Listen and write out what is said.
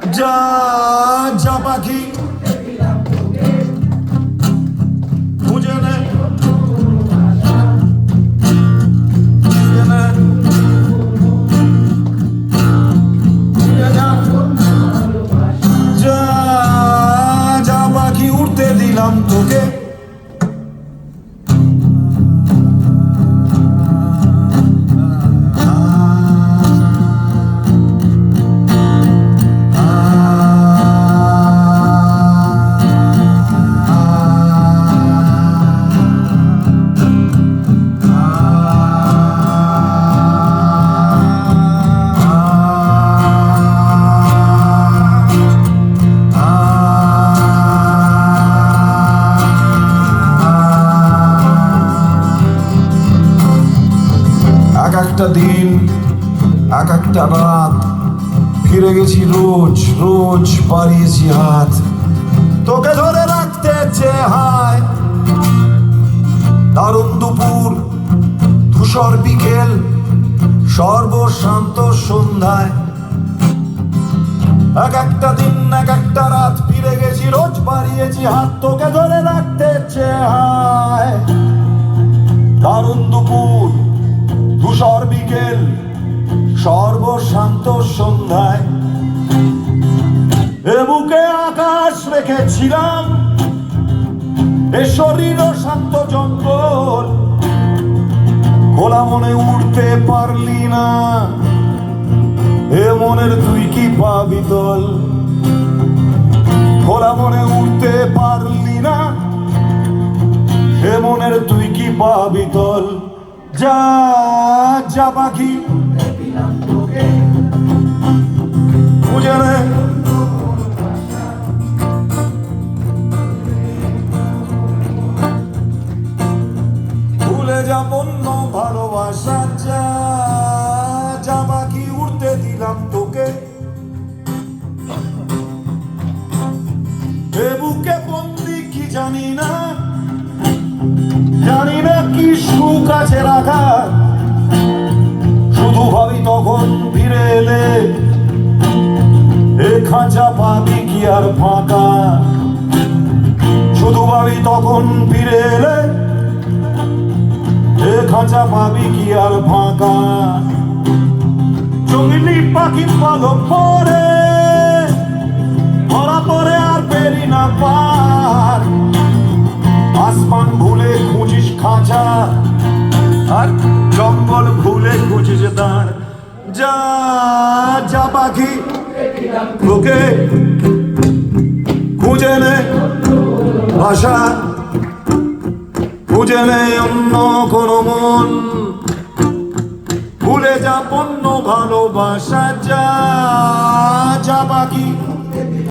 যা যা পাখি খুঁজে নে যা যা পাখি উড়তে দিলাম তোকে এক একটা দিন এক একটা রাত ফিরে গেছি রোজ রোজ বাড়িয়েছি হাত তোকে ধরে রাখতে চেয়ে হায় দারুণ দুপুর ধূসর বিকেল সর্বশান্ত সন্ধ্যায় এক একটা দিন এক একটা রাত ফিরে গেছি রোজ বাড়িয়েছি হাত তোকে ধরে রাখতে চেয়ে হায় দারুণ দুপুর ধূসর বিকেল সর্বশান্ত সন্ধ্যায় এ বুকে আকাশ রেখেছিলাম এ শরীর শান্ত জঙ্গল খোলা মনে উঠতে পারলি না এ মনের তুই কি পাবি তল খোলা মনে উঠতে পারলি না এ মনের তুই কি পাবি তল যা যা পাখি খুঁজে নে ভুলে যা বন্য ভালোবাসা যা যা পাখি উড়তে দিলাম তোকে এ বুকে বন্দি কি জানি না কি সুখ আছে রাখা শুধু ভাবি তখন ফিরে এলে এ খাঁচা পাবি কি আর ফাঁকা শুধু ভাবি তখন ফিরে এলে এ খাঁচা পাবি কি আর ফাঁকা জঙ্গলি পাখি পালক পরে ধরা পরে আর পেরি না পার আসমান ভুলে খুঁজিস খাঁচা আর জঙ্গল ভুলে খুঁজিস দাঁড় যা যা পাখি তোকে খুঁজে নে ভাষা খুঁজে নে অন্য কোনো মন ভুলে যা বন্য ভালোবাসা যা যা পাখি